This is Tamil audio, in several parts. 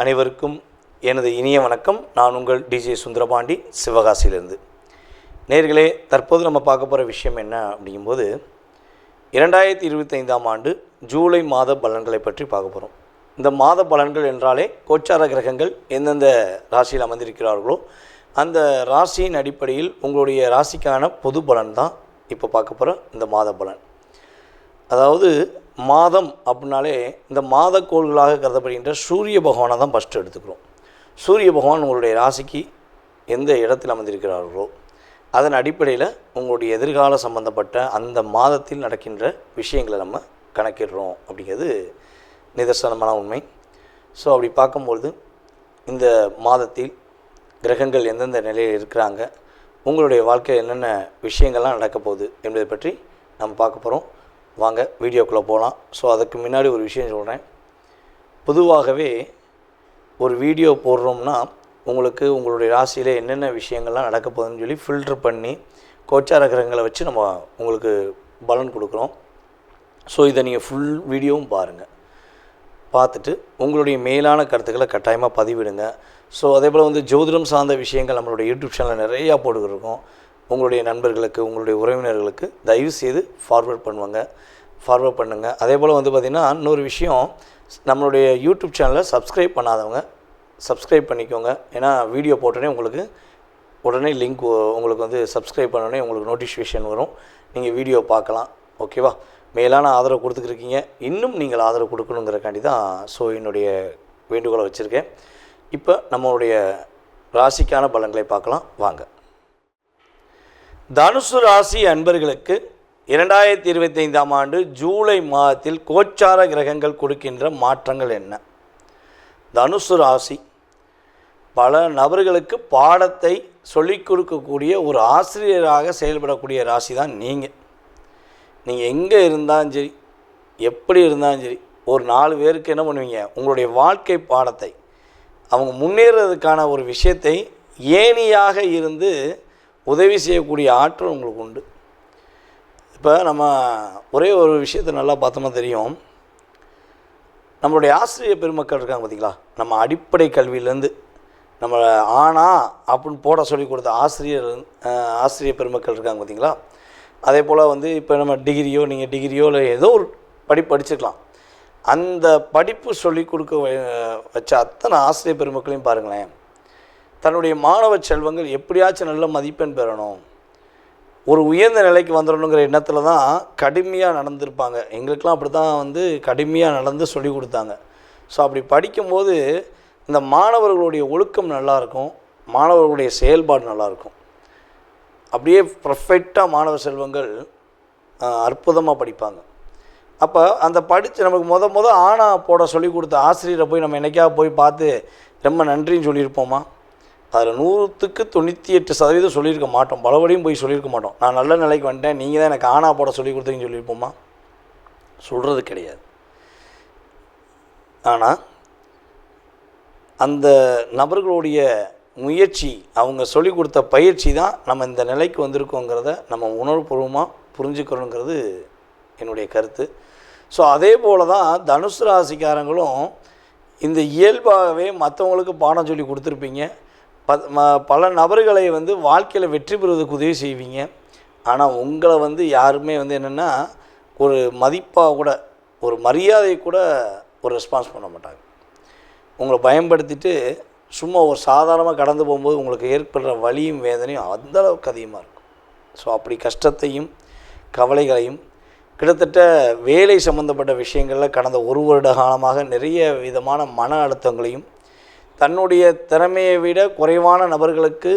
அனைவருக்கும் எனது இனிய வணக்கம். நான் உங்கள் டிஜே சுந்தரபாண்டி, சிவகாசியிலிருந்து. நேர்களே, தற்போது நம்ம பார்க்க போகிற விஷயம் என்ன அப்படிங்கும்போது 2025ஆம் ஆண்டு ஜூலை மாத பலன்களை பற்றி பார்க்க போகிறோம். இந்த மாத பலன்கள் என்றாலே கோச்சார கிரகங்கள் எந்தெந்த ராசியில் அமர்ந்திருக்கிறார்களோ அந்த ராசியின் அடிப்படையில் உங்களுடைய ராசிக்கான பொது பலன் தான் இப்போ பார்க்க போகிற இந்த மாத பலன். அதாவது மாதம் அப்படின்னாலே இந்த மாதக்கோள்களாக கருதப்படுகின்ற சூரிய பகவானை தான் ஃபஸ்ட்டு எடுத்துக்கிறோம். சூரிய பகவான் உங்களுடைய ராசிக்கு எந்த இடத்தில் அமர்ந்திருக்கிறார்களோ அதன் அடிப்படையில் உங்களுடைய எதிர்கால சம்பந்தப்பட்ட அந்த மாதத்தில் நடக்கின்ற விஷயங்களை நம்ம கணக்கிடுறோம் அப்படிங்கிறது நிதர்சனமான உண்மை. ஸோ அப்படி பார்க்கும்பொழுது இந்த மாதத்தில் கிரகங்கள் எந்தெந்த நிலையில் இருக்கிறாங்க, உங்களுடைய வாழ்க்கையில் என்னென்ன விஷயங்கள்லாம் நடக்க போகுது என்பதை பற்றி நம்ம பார்க்க போகிறோம். வாங்க வீடியோக்குள்ளே போகலாம். ஸோ அதுக்கு முன்னாடி ஒரு விஷயம் சொல்கிறேன். பொதுவாகவே ஒரு வீடியோ போடுறோம்னா உங்களுக்கு உங்களுடைய ராசியில் என்னென்ன விஷயங்கள்லாம் நடக்க போகுதுன்னு சொல்லி ஃபில்ட்ரு பண்ணி கோச்சார கிரகங்களை வச்சு நம்ம உங்களுக்கு பலன் கொடுக்குறோம். ஸோ இதை நீங்கள் ஃபுல் வீடியோவும் பாருங்கள். பார்த்துட்டு உங்களுடைய மேலான கருத்துக்களை கட்டாயமாக பதிவிடுங்க. ஸோ அதே போல் ஜோதிடம் சார்ந்த விஷயங்கள் நம்மளுடைய யூடியூப் சேனலில் நிறையா போட்டுக்கிருக்கோம். உங்களுடைய நண்பர்களுக்கு, உங்களுடைய உறவினர்களுக்கு தயவுசெய்து ஃபார்வர்ட் பண்ணுங்கள். அதே போல் பார்த்திங்கன்னா இன்னொரு விஷயம், நம்மளுடைய யூடியூப் சேனலை சப்ஸ்கிரைப் பண்ணாதவங்க சப்ஸ்கிரைப் பண்ணிக்கோங்க. ஏன்னா வீடியோ போட்டோடனே உங்களுக்கு உடனே லிங்க் உங்களுக்கு சப்ஸ்கிரைப் பண்ணோடனே உங்களுக்கு நோட்டிஃபிகேஷன் வரும், நீங்கள் வீடியோ பார்க்கலாம். ஓகேவா? மேலான ஆதரவு கொடுத்துக்கிருக்கீங்க, இன்னும் நீங்கள் ஆதரவு கொடுக்கணுங்கிறக்காண்டி தான் ஸோ என்னுடைய வேண்டுகோளை வச்சுருக்கேன். இப்போ நம்மளுடைய ராசிக்கான பலன்களை பார்க்கலாம் வாங்க. தனுசு ராசி அன்பர்களுக்கு 2025ஆம் ஆண்டு ஜூலை மாதத்தில் கோச்சார கிரகங்கள் கொடுக்கின்ற மாற்றங்கள் என்ன? தனுசு ராசி பல நபர்களுக்கு பாடத்தை சொல்லிக் கொடுக்கக்கூடிய ஒரு ஆசிரியராக செயல்படக்கூடிய ராசி தான் நீங்கள். நீங்கள் எங்கே இருந்தாலும் சரி, எப்படி இருந்தாலும் சரி, ஒரு 4 பேருக்கு என்ன பண்ணுவீங்க, உங்களுடைய வாழ்க்கை பாடத்தை அவங்க முன்னேறதுக்கான ஒரு விஷயத்தை ஏணியாக இருந்து உதவி செய்யக்கூடிய ஆற்றல் உங்களுக்கு உண்டு. இப்போ நம்ம ஒரே ஒரு விஷயத்தை நல்லா பார்த்தோம்னா தெரியும், நம்மளுடைய ஆசிரியர் பெருமக்கள் இருக்காங்க பார்த்திங்களா, நம்ம அடிப்படை கல்வியிலேருந்து நம்ம ஆனா அப்படின்னு போட சொல்லி கொடுத்த ஆசிரியர் பெருமக்கள் இருக்காங்க பார்த்திங்களா. அதே போல் இப்போ நம்ம நீங்கள் டிகிரியோ இல்லை ஏதோ ஒரு படிச்சிருக்கலாம். அந்த படிப்பு சொல்லி கொடுக்க வச்ச அத்தனை ஆசிரியர் பெருமக்களையும் பாருங்களேன், தன்னுடைய மாணவ செல்வங்கள் எப்படியாச்சும் நல்ல மதிப்பெண் பெறணும், ஒரு உயர்ந்த நிலைக்கு வந்துடணுங்கிற எண்ணத்தில் தான் கடுமையாக நடந்திருப்பாங்க. எங்களுக்கெலாம் அப்படி தான் கடுமையாக நடந்து சொல்லி கொடுத்தாங்க. ஸோ அப்படி படிக்கும்போது இந்த மாணவர்களுடைய ஒழுக்கம் நல்லாயிருக்கும், மாணவர்களுடைய செயல்பாடு நல்லாயிருக்கும். அப்படியே பர்ஃபெக்டாக மாணவ செல்வங்கள் அற்புதமாக படிப்பாங்க. அப்போ அந்த படித்து நமக்கு ஆனா போட சொல்லி கொடுத்த ஆசிரியரை போய் நம்ம என்னைக்காவது போய் பார்த்து ரொம்ப நன்றின்னு சொல்லியிருப்போமா? அதில் 100க்கு 98% சொல்லியிருக்க மாட்டோம். பலபடியும் போய் சொல்லியிருக்க மாட்டோம். நான் நல்ல நிலைக்கு வந்துட்டேன், நீங்கள் தான் எனக்கு ஆனா போட சொல்லி கொடுத்தீங்கன்னு சொல்லியிருப்போமா? சொல்கிறது கிடையாது. ஆனால் அந்த நபர்களுடைய முயற்சி, அவங்க சொல்லி கொடுத்த பயிற்சி தான் நம்ம இந்த நிலைக்கு வந்திருக்கோங்கிறத நம்ம உணர்வுபூர்வமாக புரிஞ்சுக்கணுங்கிறது என்னுடைய கருத்து. ஸோ அதே போல் தான் தனுசு ராசிக்காரங்களும் இந்த இயல்பாகவே மற்றவங்களுக்கு பாடம் சொல்லி கொடுத்துருப்பீங்க. பல நபர்களை வாழ்க்கையில் வெற்றி பெறுவதற்கு உதவி செய்வீங்க. ஆனால் உங்களை யாருமே என்னென்னா ஒரு மதிப்பாக கூட, ஒரு மரியாதை கூட ஒரு ரெஸ்பான்ஸ் பண்ண மாட்டாங்க. உங்களை பயன்படுத்திட்டு சும்மா ஒரு சாதாரணமாக கடந்து போகும்போது உங்களுக்கு ஏற்படுற வலியும் வேதனையும் அந்தளவுக்கு அதிகமாக இருக்கும். ஸோ அப்படி கஷ்டத்தையும் கவலைகளையும் கிட்டத்தட்ட வேலை சம்பந்தப்பட்ட விஷயங்களில் கடந்த 1 வருட காலமாக நிறைய விதமான மன அழுத்தங்களையும், தன்னுடைய திறமையை விட குறைவான நபர்களுக்கு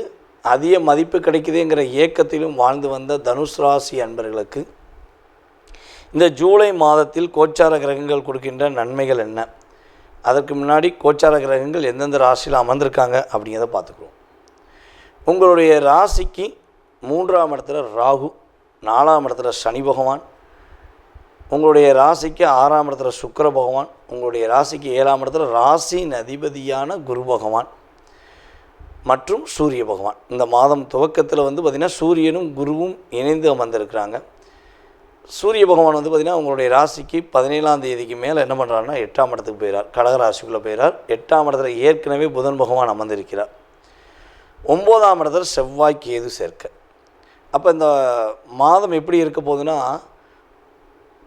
அதிக மதிப்பு கிடைக்குதுங்கிற ஏக்கத்திலும் வாழ்ந்து வந்த தனுசு ராசி அன்பர்களுக்கு இந்த ஜூலை மாதத்தில் கோச்சார கிரகங்கள் கொடுக்கின்ற நன்மைகள் என்ன? அதற்கு முன்னாடி கோச்சார கிரகங்கள் எந்தெந்த ராசியில் அமர்ந்திருக்காங்க அப்படிங்கிறத பார்த்துக்குவோம். உங்களுடைய ராசிக்கு 3ஆம் இடத்துல ராகு, 4ஆம் இடத்துல சனி பகவான், உங்களுடைய ராசிக்கு 6ஆம் இடத்துல சுக்கிர பகவான், உங்களுடைய ராசிக்கு 7ஆம் இடத்துல ராசியின் அதிபதியான குரு பகவான் மற்றும் சூரிய பகவான். இந்த மாதம் துவக்கத்தில் பார்த்திங்கன்னா சூரியனும் குருவும் இணைந்து அமர்ந்திருக்கிறாங்க. சூரிய பகவான் வந்து பார்த்திங்கன்னா உங்களுடைய ராசிக்கு 17ஆம் தேதிக்கு மேலே என்ன பண்ணுறாருன்னா 8ஆம் இடத்துக்கு போயிறார், கடக ராசிக்குள்ளே போயிறார். 8ஆம் இடத்துல ஏற்கனவே புதன் பகவான் அமர்ந்திருக்கிறார். 9ஆம் இடத்துல செவ்வாய் கேது சேர்க்க. அப்போ இந்த மாதம் எப்படி இருக்க போகுதுன்னா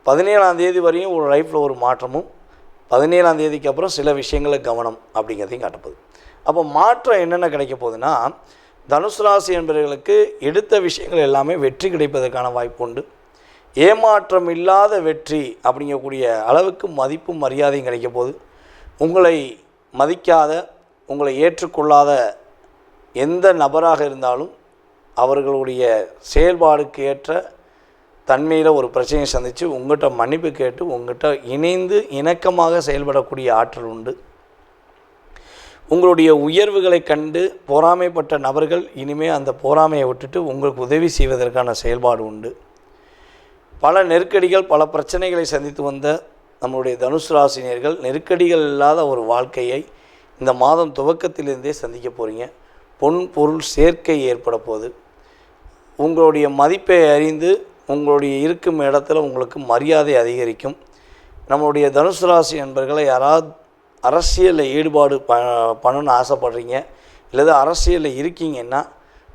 17ஆம் தேதி வரையும் ஒரு லைஃப்பில் ஒரு மாற்றமும் 17ஆம் தேதிக்கு அப்புறம் சில விஷயங்களில் கவனம் அப்படிங்கிறதையும் காட்டப்போகுது. அப்போ மாற்றம் என்னென்ன கிடைக்க போகுதுன்னா தனுசு ராசி என்பவர்களுக்கு எடுத்த விஷயங்கள் எல்லாமே வெற்றி கிடைப்பதற்கான வாய்ப்பு உண்டு. ஏமாற்றம் இல்லாத வெற்றி அப்படிங்கக்கூடிய அளவுக்கு மதிப்பும் மரியாதையும் கிடைக்க போகுது. உங்களை மதிக்காத, உங்களை ஏற்றுக்கொள்ளாத எந்த நபராக இருந்தாலும் அவர்களுடைய செயல்பாடுக்கு ஏற்ற தன்மையில் ஒரு பிரச்சனையை சந்தித்து உங்கள்கிட்ட மன்னிப்பு கேட்டு உங்கள்கிட்ட இணைந்து இணக்கமாக செயல்படக்கூடிய ஆற்றல் உண்டு. உங்களுடைய உயர்வுகளை கண்டு பொறாமைப்பட்ட நபர்கள் இனிமேல் அந்த பொறாமையை விட்டுட்டு உங்களுக்கு உதவி செய்வதற்கான செயல்பாடு உண்டு. பல நெருக்கடிகள், பல பிரச்சனைகளை சந்தித்து வந்த நம்மளுடைய தனுசு ராசினியர்கள் நெருக்கடிகள் இல்லாத ஒரு வாழ்க்கையை இந்த மாதம் துவக்கத்திலிருந்தே சந்திக்க போகிறீங்க. பொன் பொருள் சேர்க்கை ஏற்பட போகுது. உங்களுடைய மதிப்பை அறிந்து உங்களுடைய இருக்கும் இடத்துல உங்களுக்கு மரியாதை அதிகரிக்கும். நம்மளுடைய தனுசு ராசி நண்பர்களை யாராவது அரசியலில் ஈடுபாடு பண்ணணும்னு ஆசைப்படுறீங்க, இல்லது அரசியலில் இருக்கீங்கன்னா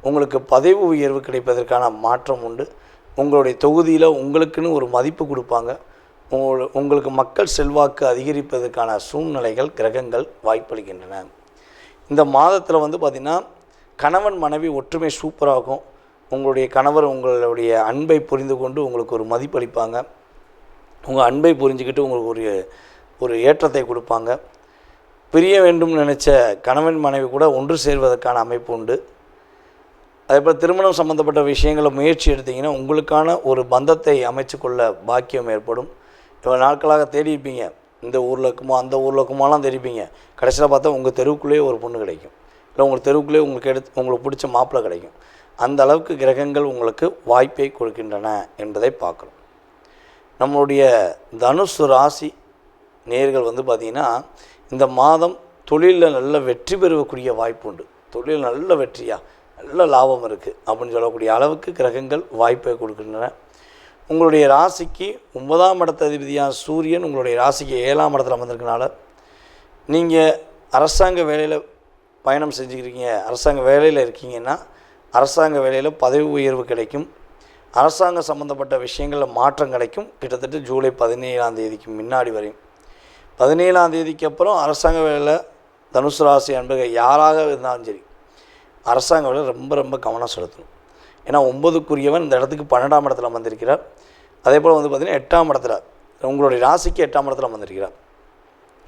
உங்களுக்கு பதவி உயர்வு கிடைப்பதற்கான மாற்றம் உண்டு. உங்களுடைய தொகுதியில் உங்களுக்குன்னு ஒரு மதிப்பு கொடுப்பாங்க. உங்களுக்கு மக்கள் செல்வாக்கு அதிகரிப்பதற்கான சூழ்நிலைகள் கிரகங்கள் வாய்ப்பளிக்கின்றன. இந்த மாதத்தில் வந்து பார்த்திங்கன்னா கணவன் மனைவி ஒற்றுமை சூப்பராகும். உங்களுடைய கணவர் உங்களுடைய அன்பை புரிந்து கொண்டு உங்களுக்கு ஒரு மதிப்பளிப்பாங்க. உங்கள் அன்பை புரிஞ்சுக்கிட்டு உங்களுக்கு ஒரு ஏற்றத்தை கொடுப்பாங்க. பிரிய வேண்டும் நினச்ச கணவன் மனைவி கூட ஒன்று சேர்வதற்கான அமைப்பு உண்டு. அதேபோல் திருமணம் சம்மந்தப்பட்ட விஷயங்களை முயற்சி எடுத்திங்கன்னா உங்களுக்கான ஒரு பந்தத்தை அமைச்சு கொள்ள பாக்கியம் ஏற்படும். இவ்வளோ நாட்களாக தேடி இருப்பீங்க, இந்த ஊரில் இருக்குமோ அந்த ஊரில் இருக்குமாலாம் தெரிவிப்பீங்க. கடைசியில் பார்த்தா உங்கள் தெருவுக்குள்ளேயே ஒரு பொண்ணு கிடைக்கும், இல்லை உங்கள் தெருவுக்குள்ளேயே உங்களுக்கு பிடிச்ச மாப்பிள்ளை கிடைக்கும். அந்த அளவுக்கு கிரகங்கள் உங்களுக்கு வாய்ப்பை கொடுக்கின்றன என்பதை பார்க்குறோம். நம்மளுடைய தனுசு ராசி நேயர்கள் வந்து பார்த்திங்கன்னா இந்த மாதம் தொழிலில் நல்ல வெற்றி பெறக்கூடிய வாய்ப்பு உண்டு. தொழில் நல்ல வெற்றியாக நல்ல லாபம் இருக்குது அப்படின்னு சொல்லக்கூடிய அளவுக்கு கிரகங்கள் வாய்ப்பை கொடுக்கின்றன. உங்களுடைய ராசிக்கு 9ஆம் இடத்த அதிபதியான சூரியன் உங்களுடைய ராசிக்கு 7ஆம் இடத்துல வந்திருக்கனால நீங்கள் அரசாங்க வேலையில் பயணம் செஞ்சுக்கிறீங்க, அரசாங்க வேலையில் இருக்கீங்கன்னா அரசாங்க வேலையில் பதவி உயர்வு கிடைக்கும். அரசாங்கம் சம்மந்தப்பட்ட விஷயங்களில் மாற்றம் கிடைக்கும். கிட்டத்தட்ட ஜூலை 17ஆம் தேதிக்கு முன்னாடி வரையும். 17ஆம் தேதிக்கு அப்புறம் அரசாங்க வேலையில் தனுசு ராசி அன்பர்கள் யாராக இருந்தாலும் சரி அரசாங்க வேலையில் ரொம்ப ரொம்ப கவனம் செலுத்தணும். ஏன்னா 9க்குரியவன் இந்த இடத்துக்கு 12ஆம் இடத்துல வந்திருக்கிறார். அதே போல் வந்து பார்த்திங்கன்னா 8ஆம் இடத்துல உங்களுடைய ராசிக்கு 8ஆம் இடத்துல வந்திருக்கிறார்.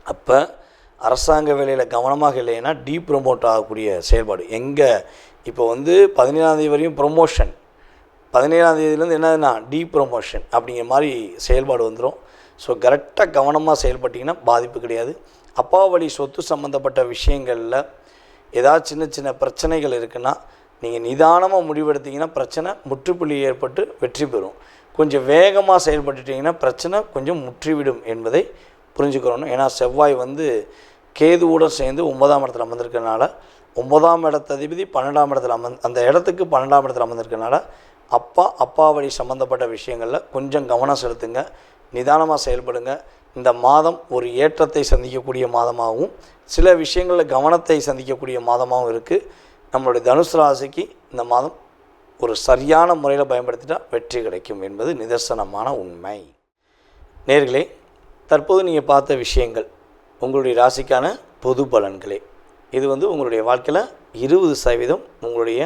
அப்போ அரசாங்க வேலையில் கவனமாக இல்லைன்னா ப்ரொமோட் ஆகக்கூடிய செயல்பாடு எங்கே இப்போ வந்து 17ஆம் தேதி வரையும் ப்ரொமோஷன், 17ஆம் தேதியிலேருந்து என்னதுன்னா ப்ரொமோஷன் அப்படிங்கிற மாதிரி செயல்பாடு வந்துடும். ஸோ கரெக்டாக கவனமாக செயல்பட்டிங்கன்னா பாதிப்பு கிடையாது. அப்பா வழி சொத்து சம்மந்தப்பட்ட விஷயங்களில் ஏதாவது சின்ன சின்ன பிரச்சனைகள் இருக்குன்னா நீங்கள் நிதானமாக முடிவெடுத்திங்கன்னா பிரச்சனை முற்றுப்புள்ளி ஏற்பட்டு வெற்றி பெறும். கொஞ்சம் வேகமாக செயல்பட்டுட்டிங்கன்னா பிரச்சனை கொஞ்சம் முற்றிவிடும் என்பதை புரிஞ்சுக்கிறோம். ஏன்னா செவ்வாய் வந்து கேதுவுடன் சேர்ந்து 9ஆம் இடத்துல அமர்ந்திருக்கிறதுனால 9ஆம் இடத்த அதிபதி 12ஆம் இடத்துல அந்த இடத்துக்கு 12ஆம் இடத்துல அமர்ந்திருக்கிறதுனால அப்பா வழி சம்மந்தப்பட்ட விஷயங்களில் கொஞ்சம் கவனம் செலுத்துங்க, நிதானமாக செயல்படுங்க. இந்த மாதம் ஒரு ஏற்றத்தை சந்திக்கக்கூடிய மாதமாகவும் சில விஷயங்களில் கவனத்தை சந்திக்கக்கூடிய மாதமாகவும் இருக்குது. நம்மளுடைய தனுசு ராசிக்கு இந்த மாதம் ஒரு சரியான முறையில் பயன்படுத்திட்டால் வெற்றி கிடைக்கும் என்பது நிதர்சனமான உண்மை. நேர்களே, தற்போது நீங்கள் பார்த்த விஷயங்கள் உங்களுடைய ராசிக்கான பொது பலன்களே. இது வந்து உங்களுடைய வாழ்க்கையில் 20% உங்களுடைய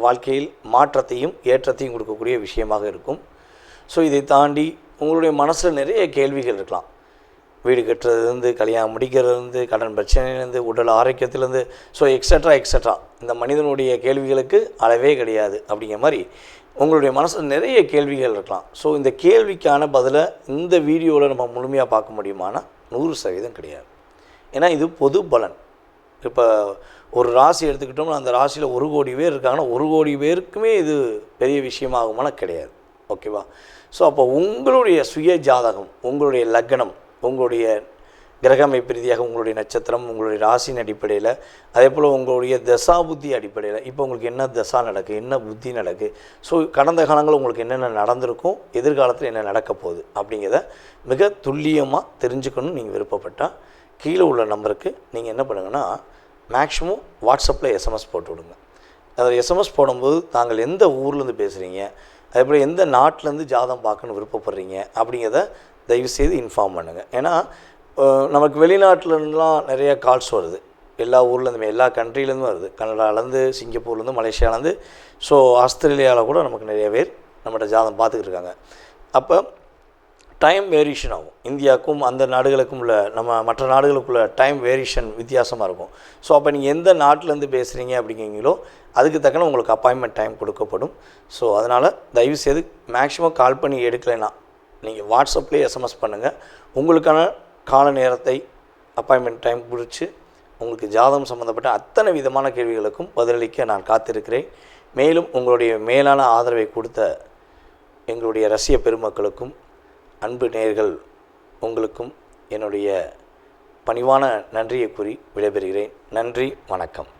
வாழ்க்கையில் மாற்றத்தையும் ஏற்றத்தையும் கொடுக்கக்கூடிய விஷயமாக இருக்கும். ஸோ இதை தாண்டி உங்களுடைய மனசில் நிறைய கேள்விகள் இருக்கலாம். வீடு கட்டுறதுலேருந்து, கல்யாணம் முடிக்கிறதுலேருந்து, கடன் பிரச்சனையிலேருந்து, உடல் ஆரோக்கியத்திலேருந்து, ஸோ எக்ஸட்ரா இந்த மனிதனுடைய கேள்விகளுக்கு அளவே கிடையாது. அப்படிங்கிற மாதிரி உங்களுடைய மனசில் நிறைய கேள்விகள் இருக்கலாம். ஸோ இந்த கேள்விக்கான பதிலை இந்த வீடியோவில் நம்ம முழுமையாக பார்க்க முடியுமானா 100% கிடையாது. ஏன்னா இது பொது பலன். இப்போ ஒரு ராசி எடுத்துக்கிட்டோம்னா அந்த ராசியில் 1 கோடி பேர் இருக்காங்கன்னா 1 கோடி பேருக்குமே இது பெரிய விஷயமாகுமானா கிடையாது. ஓகேவா? ஸோ அப்போ உங்களுடைய சுய ஜாதகம், உங்களுடைய லக்னம், உங்களுடைய கிரக அமைப்பு ரீதியாக உங்களுடைய நட்சத்திரம், உங்களுடைய ராசியின் அடிப்படையில், அதே போல் உங்களுடைய தசா புத்தி அடிப்படையில் இப்போ உங்களுக்கு என்ன தசா நடக்குது, என்ன புத்தி நடக்குது, ஸோ கடந்த காலங்களில் உங்களுக்கு என்னென்ன நடந்திருக்கும், எதிர்காலத்தில் என்ன நடக்க போகுது அப்படிங்கிறத மிக துல்லியமாக தெரிஞ்சுக்கணும்னு நீங்கள் விருப்பப்பட்டால் கீழே உள்ள நம்பருக்கு நீங்கள் என்ன பண்ணுங்கன்னா மேக்ஸிமம் வாட்ஸ்அப்பில் எஸ்எம்எஸ் போட்டு விடுங்க. அதில் எஸ்எம்எஸ் போடும்போது தாங்கள் எந்த ஊர்லேருந்து பேசுகிறீங்க, அதேபோல் எந்த நாட்டிலேருந்து ஜாதகம் பார்க்கணுன்னு விருப்பப்படுறீங்க அப்படிங்கிறத தயவுசெய்து இன்ஃபார்ம் பண்ணுங்கள். ஏன்னா நமக்கு வெளிநாட்டிலலாம் நிறைய கால்ஸ் வருது, எல்லா ஊர்லேருந்துமே, எல்லா கண்ட்ரிலேருந்தும் வருது, கனடாலேருந்து, சிங்கப்பூர்லேருந்து, மலேசியாவிலேருந்து, ஸோ ஆஸ்திரேலியாவில் கூட நமக்கு நிறைய பேர் நம்மகிட்ட ஜாதகம் பார்த்துக்கிட்டு இருக்காங்க. அப்போ டைம் வேரியேஷன் ஆகும். இந்தியாவுக்கும் அந்த நாடுகளுக்கும் உள்ள மற்ற நாடுகளுக்குள்ள டைம் வேரியேஷன் வித்தியாசமாக இருக்கும். ஸோ அப்போ நீங்கள் எந்த நாட்டிலேருந்து பேசுகிறீங்க அப்படிங்கிறீங்களோ அதுக்கு தக்கன உங்களுக்கு அப்பாயின்மெண்ட் டைம் கொடுக்கப்படும். ஸோ அதனால் தயவுசெய்து மேக்ஸிமம் கால் பண்ணி எடுக்கலைன்னா நீங்கள் வாட்ஸ்அப்லேயே எஸ்எம்எஸ் பண்ணுங்கள். உங்களுக்கான கால நேரத்தை அப்பாயின்மெண்ட் டைம் பிடிச்சி உங்களுக்கு ஜாதகம் சம்மந்தப்பட்ட அத்தனை விதமான கேள்விகளுக்கும் பதிலளிக்க நான் காத்திருக்கிறேன். மேலும் உங்களுடைய மேலான ஆதரவை கொடுத்த எங்களுடைய ரசிக பெருமக்களுக்கும் அன்பு நேயர்கள் உங்களுக்கும் என்னுடைய பணிவான நன்றியை கூறி விடைபெறுகிறேன். நன்றி, வணக்கம்.